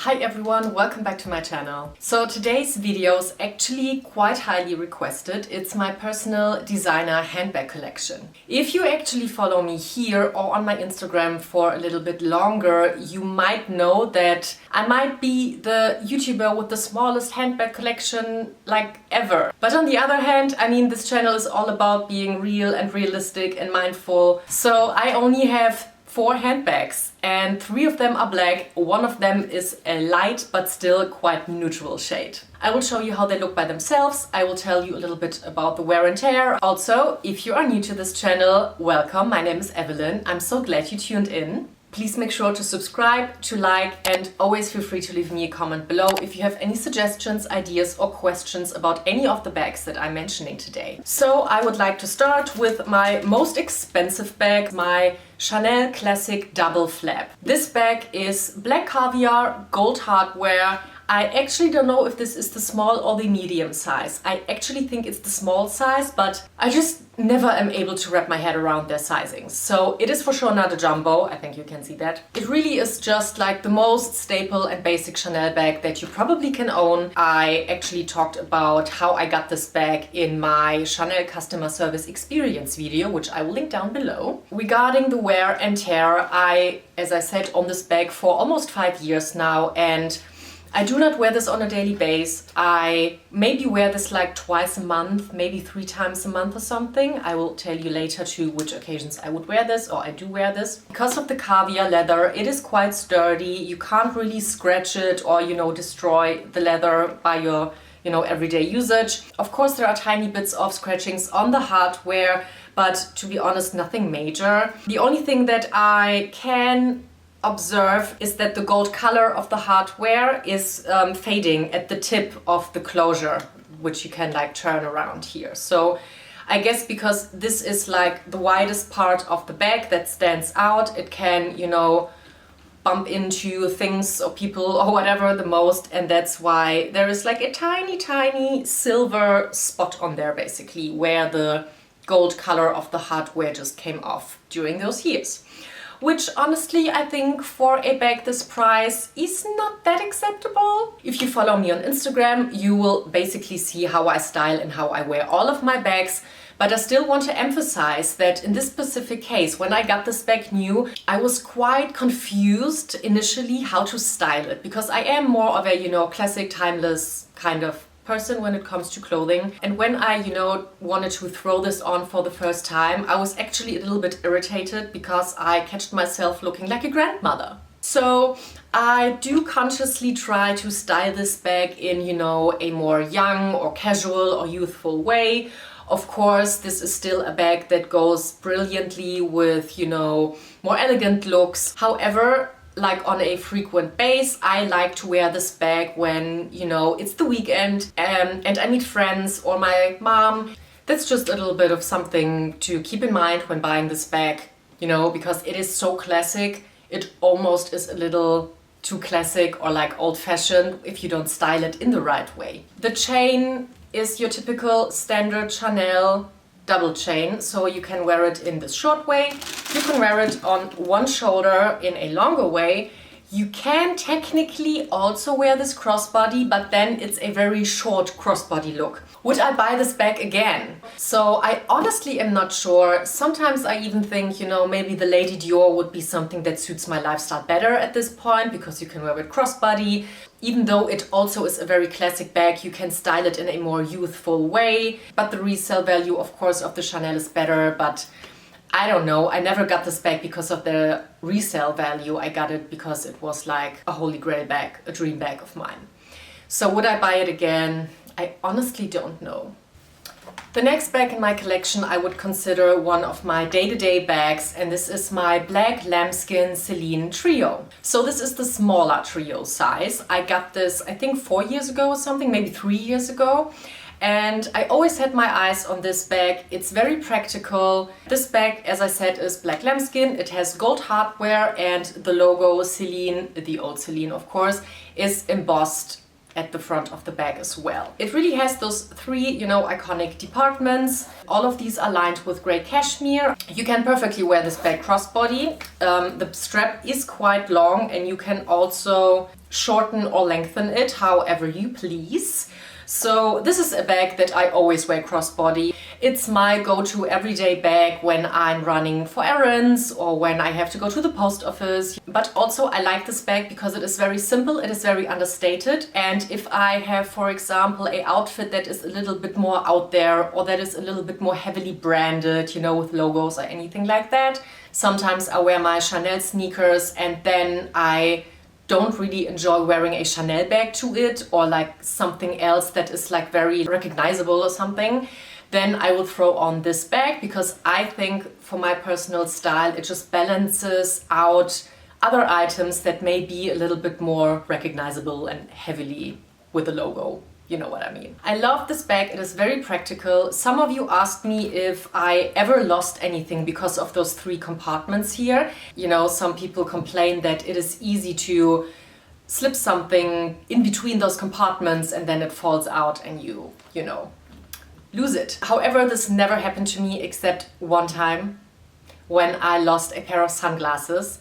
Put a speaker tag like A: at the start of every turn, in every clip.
A: Hi everyone, welcome back to my channel. So today's video is actually quite highly requested. It's my personal designer handbag collection. If you actually follow me here or on my Instagram for a little bit longer, you might know that I might be the YouTuber with the smallest handbag collection like ever. But on the other hand, I mean, this channel is all about being real and realistic and mindful. So I only have 4 handbags and 3 of them are black. One of them is a light but still quite neutral shade. I will show you how they look by themselves. I will tell you a little bit about the wear and tear. Also, if you are new to this channel, welcome. My name is Evelyn. I'm so glad you tuned in. Please make sure to subscribe, to like, and always feel free to leave me a comment below if you have any suggestions, ideas or questions about any of the bags that I'm mentioning today. So I would like to start with my most expensive bag, my Chanel Classic Double Flap. This bag is black caviar, gold hardware. I actually don't know if this is the small or the medium size. I actually think it's the small size, but I just never am able to wrap my head around their sizings. So it is for sure not a jumbo, I think you can see that. It really is just like the most staple and basic Chanel bag that you probably can own. I actually talked about how I got this bag in my Chanel customer service experience video, which I will link down below. Regarding the wear and tear, as I said, own this bag for almost 5 years now, and I do not wear this on a daily basis. I maybe wear this like twice a month, maybe 3 times a month or something. I will tell you later too which occasions I would wear this, or I do wear this. Because of the caviar leather, it is quite sturdy. You can't really scratch it or, destroy the leather by your, everyday usage. Of course, there are tiny bits of scratchings on the hardware, but to be honest, nothing major. The only thing that I can observe is that the gold color of the hardware is fading at the tip of the closure, which you can like turn around here. So I guess because this is like the widest part of the bag that stands out, it can, bump into things or people or whatever the most, and that's why there is like a tiny silver spot on there basically where the gold color of the hardware just came off during those years. Which honestly, I think for a bag this price is not that acceptable. If you follow me on Instagram, you will basically see how I style and how I wear all of my bags. But I still want to emphasize that in this specific case, when I got this bag new, I was quite confused initially how to style it, because I am more of a, classic, timeless kind of person when it comes to clothing. And when I, wanted to throw this on for the first time, I was actually a little bit irritated because I catched myself looking like a grandmother. So I do consciously try to style this bag in, a more young or casual or youthful way. Of course, this is still a bag that goes brilliantly with, more elegant looks. However, like on a frequent base, I like to wear this bag when, it's the weekend and I meet friends or my mom. That's just a little bit of something to keep in mind when buying this bag, because it is so classic. It almost is a little too classic or like old-fashioned if you don't style it in the right way. The chain is your typical standard Chanel double chain, so you can wear it in this short way, you can wear it on one shoulder in a longer way. You can technically also wear this crossbody, but then it's a very short crossbody look. Would I buy this bag again? So I honestly am not sure. Sometimes I even think, maybe the Lady Dior would be something that suits my lifestyle better at this point, because you can wear it crossbody. Even though it also is a very classic bag, you can style it in a more youthful way. But the resale value, of course, of the Chanel is better. But I don't know, I never got this bag because of the resale value. I got it because it was like a holy grail bag, a dream bag of mine. So would I buy it again? I honestly don't know. The next bag in my collection I would consider one of my day-to-day bags, and this is my black lambskin Céline Trio. So this is the smaller trio size. I got this I think 4 years ago or something, maybe 3 years ago. And I always had my eyes on this bag. It's very practical. This bag, as I said, is black lambskin. It has gold hardware and the logo Celine, the old Celine of course, is embossed at the front of the bag as well. It really has those 3, iconic departments. All of these are lined with grey cashmere. You can perfectly wear this bag crossbody. The strap is quite long and you can also shorten or lengthen it however you please. So this is a bag that I always wear crossbody. It's my go-to everyday bag when I'm running for errands or when I have to go to the post office. But also I like this bag because it is very simple, it is very understated. And if I have, for example, an outfit that is a little bit more out there or that is a little bit more heavily branded, you know, with logos or anything like that. Sometimes I wear my Chanel sneakers and then I don't really enjoy wearing a Chanel bag to it or like something else that is like very recognizable or something, then I will throw on this bag because I think for my personal style it just balances out other items that may be a little bit more recognizable and heavily with a logo. You know what I mean. I love this bag, it is very practical. Some of you asked me if I ever lost anything because of those 3 compartments here. You know, some people complain that it is easy to slip something in between those compartments and then it falls out and you know, lose it. However, this never happened to me except one time when I lost a pair of sunglasses.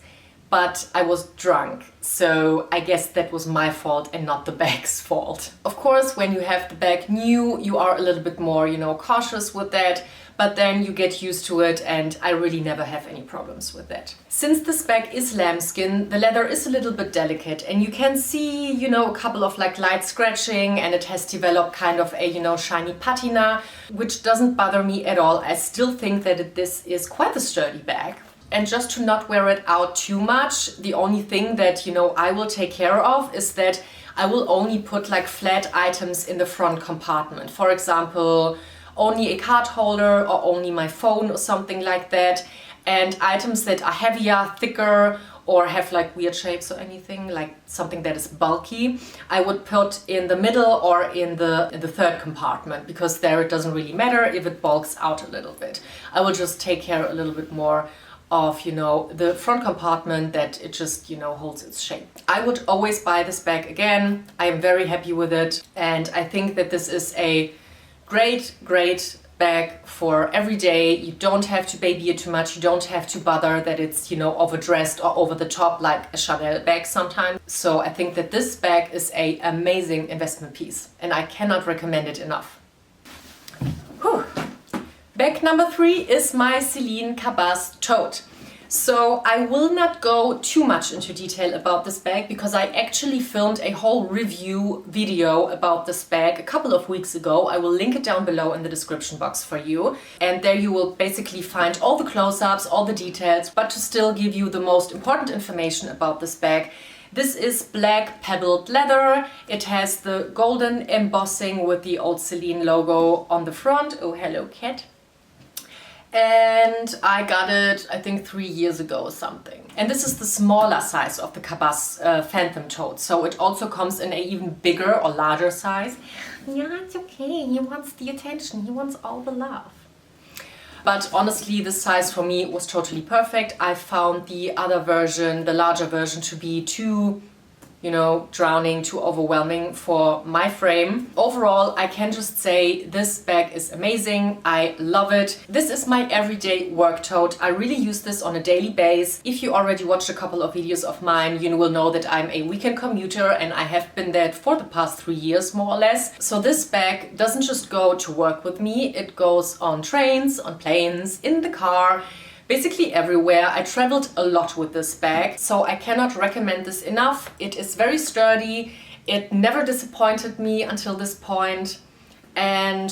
A: But I was drunk, so I guess that was my fault and not the bag's fault. Of course, when you have the bag new, you are a little bit more, you know, cautious with that, but then you get used to it and I really never have any problems with that. Since this bag is lambskin, the leather is a little bit delicate and you can see, you know, a couple of like light scratching and it has developed kind of a, you know, shiny patina, which doesn't bother me at all. I still think that this is quite a sturdy bag. And just to not wear it out too much, the only thing that, you know, I will take care of is that I will only put like flat items in the front compartment. For example, only a card holder or only my phone or something like that. And items that are heavier, thicker, or have like weird shapes or anything, like something that is bulky, I would put in the middle or in the 3rd compartment, because there it doesn't really matter if it bulks out a little bit. I will just take care a little bit more of, you know, the front compartment, that it just, you know, holds its shape. I would always buy this bag again. I am very happy with it and I think that this is a great bag for every day. You don't have to baby it too much, you don't have to bother that it's, you know, overdressed or over the top like a Chanel bag sometimes. So I think that this bag is an amazing investment piece and I cannot recommend it enough. Whew. Bag number 3 is my Céline Cabas Tote. So I will not go too much into detail about this bag because I actually filmed a whole review video about this bag a couple of weeks ago. I will link it down below in the description box for you. And there you will basically find all the close-ups, all the details, but to still give you the most important information about this bag. This is black pebbled leather. It has the golden embossing with the old Celine logo on the front. Oh, hello cat. And I got it, I think 3 years ago or something. And this is the smaller size of the Cabas Phantom Tote. So it also comes in an even bigger or larger size. Yeah, it's okay. He wants the attention. He wants all the love. But honestly, this size for me was totally perfect. I found the other version, the larger version, to be too, you know, drowning, too overwhelming for my frame. Overall, I can just say this bag is amazing. I love it. This is my everyday work tote. I really use this on a daily basis. If you already watched a couple of videos of mine, you will know that I'm a weekend commuter and I have been that for the past 3 years, more or less. So this bag doesn't just go to work with me. It goes on trains, on planes, in the car, basically everywhere. I traveled a lot with this bag, so I cannot recommend this enough. It is very sturdy. It never disappointed me until this point. And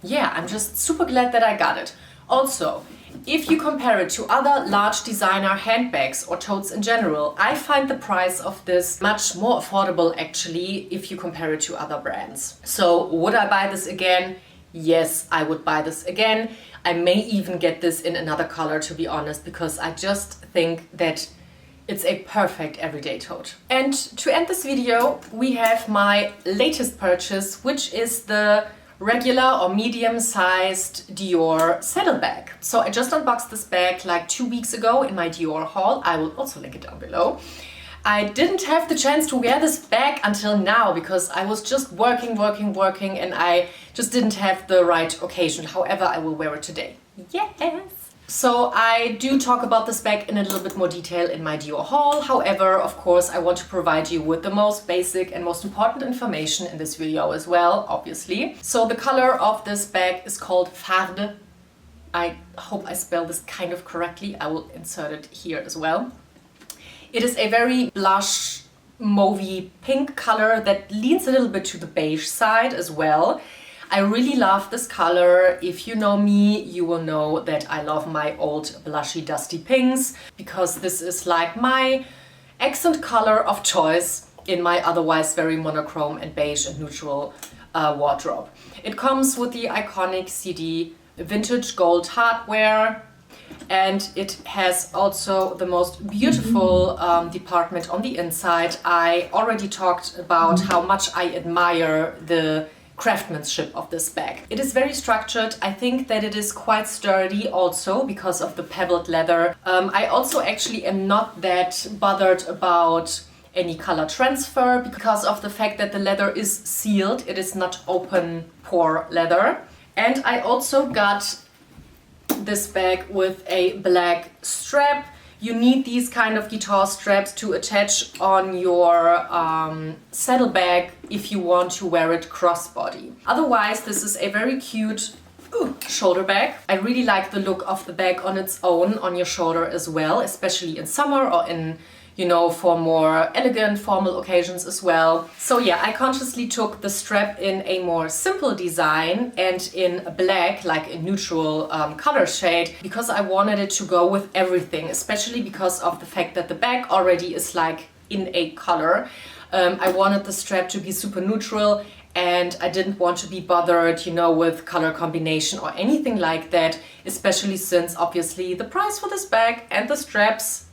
A: yeah, I'm just super glad that I got it. Also, if you compare it to other large designer handbags or totes in general, I find the price of this much more affordable actually if you compare it to other brands. So would I buy this again? Yes, I would buy this again. I may even get this in another color, to be honest, because I just think that it's a perfect everyday tote. And to end this video, we have my latest purchase, which is the regular or medium-sized Dior Saddle bag. So I just unboxed this bag like 2 weeks ago in my Dior haul. I will also link it down below. I didn't have the chance to wear this bag until now because I was just working and I just didn't have the right occasion. However, I will wear it today. Yes! So I do talk about this bag in a little bit more detail in my Dior haul. However, of course, I want to provide you with the most basic and most important information in this video as well, obviously. So the color of this bag is called Farde. I hope I spell this kind of correctly. I will insert it here as well. It is a very blush, mauvey pink color that leans a little bit to the beige side as well. I really love this color. If you know me, you will know that I love my old blushy dusty pinks, because this is like my accent color of choice in my otherwise very monochrome and beige and neutral wardrobe. It comes with the iconic CD vintage gold hardware, and it has also the most beautiful department on the inside. I already talked about how much I admire the craftsmanship of this bag. It is very structured. I think that it is quite sturdy also because of the pebbled leather. I also actually am not that bothered about any color transfer because of the fact that the leather is sealed. It is not open pore leather. And I also got this bag with a black strap. You need these kind of guitar straps to attach on your saddlebag if you want to wear it crossbody. Otherwise, this is a very cute shoulder bag. I really like the look of the bag on its own on your shoulder as well, especially in summer or in, you know, for more elegant formal occasions as well. So yeah, I consciously took the strap in a more simple design and in black, like a neutral color shade, because I wanted it to go with everything, especially because of the fact that the bag already is like in a color. I wanted the strap to be super neutral, and I didn't want to be bothered, you know, with color combination or anything like that, especially since obviously the price for this bag and the straps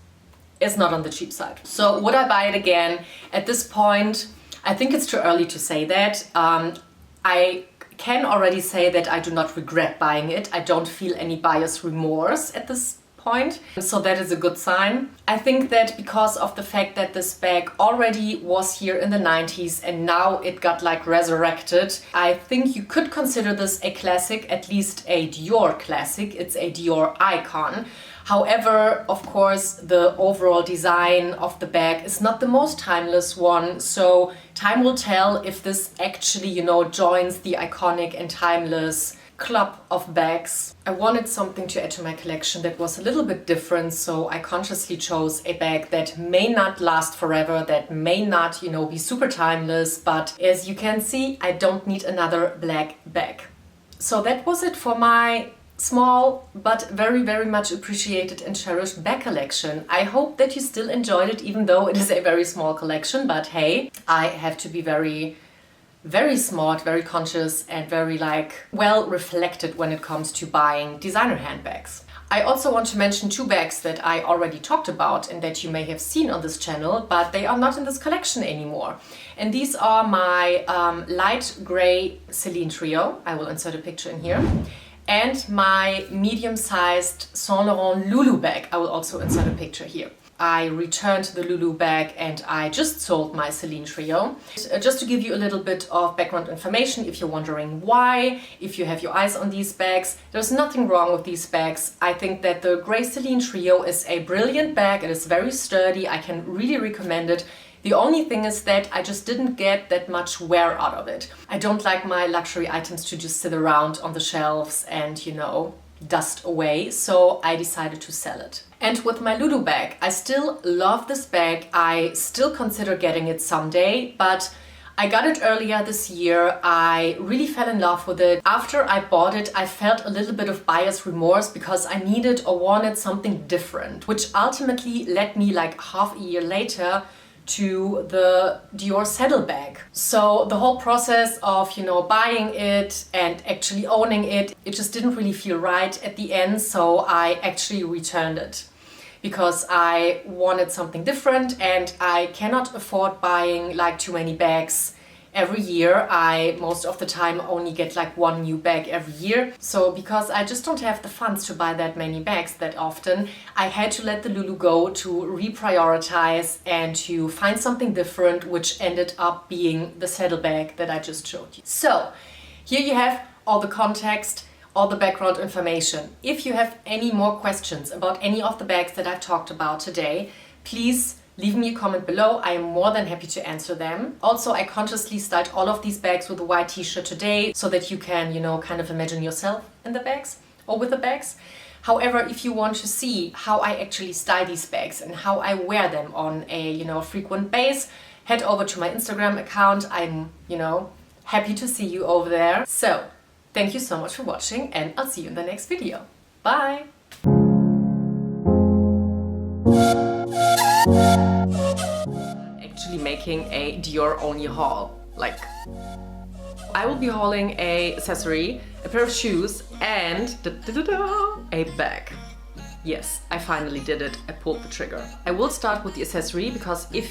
A: is not on the cheap side. So would I buy it again? At this point, I think it's too early to say that. I can already say that I do not regret buying it. I don't feel any buyer's remorse at this point, so that is a good sign. I think that because of the fact that this bag already was here in the 90s and now it got like resurrected, I think you could consider this a classic, at least a Dior classic. It's a Dior icon. However, of course, the overall design of the bag is not the most timeless one, so time will tell if this actually, you know, joins the iconic and timeless club of bags. I wanted something to add to my collection that was a little bit different, so I consciously chose a bag that may not last forever, that may not, you know, be super timeless, but as you can see, I don't need another black bag. So that was it for my small but very, very much appreciated and cherished bag collection. I hope that you still enjoyed it, even though it is a very small collection, but hey, I have to be very, very smart, very conscious and very well reflected when it comes to buying designer handbags. I also want to mention two bags that I already talked about and that you may have seen on this channel, but they are not in this collection anymore. And these are my light gray Céline Trio. I will insert a picture in here. And my medium-sized Saint Laurent Lulu bag. I will also insert a picture here. I returned the Lulu bag and I just sold my Céline Trio. Just to give you a little bit of background information, if you're wondering why, if you have your eyes on these bags, there's nothing wrong with these bags. I think that the Grey Céline Trio is a brilliant bag. It is very sturdy. I can really recommend it. The only thing is that I just didn't get that much wear out of it. I don't like my luxury items to just sit around on the shelves and, you know, dust away, so I decided to sell it. And with my Lulu bag, I still love this bag. I still consider getting it someday, but I got it earlier this year. I really fell in love with it. After I bought it, I felt a little bit of buyer's remorse because I needed or wanted something different, which ultimately led me like half a year later to the Dior Saddle bag. So the whole process of, you know, buying it and actually owning it, it just didn't really feel right at the end, so I actually returned it because I wanted something different and I cannot afford buying like too many bags every year. I most of the time only get like one new bag every year. So because I just don't have the funds to buy that many bags that often, I had to let the Lulu go to reprioritize and to find something different, which ended up being the saddle bag that I just showed you. So here you have all the context all the background information. If you have any more questions about any of the bags that I've talked about today, please leave me a comment below. I am more than happy to answer them. Also, I consciously styled all of these bags with a white t-shirt today so that you can, kind of imagine yourself in the bags or with the bags. However, if you want to see how I actually style these bags and how I wear them on a, frequent base, head over to my Instagram account. I'm, happy to see you over there. So, thank you so much for watching and I'll see you in the next video. Bye! Actually making a Dior only haul. Like, I will be hauling a accessory, a pair of shoes and a bag. Yes, I finally did it. I pulled the trigger. I will start with the accessory because if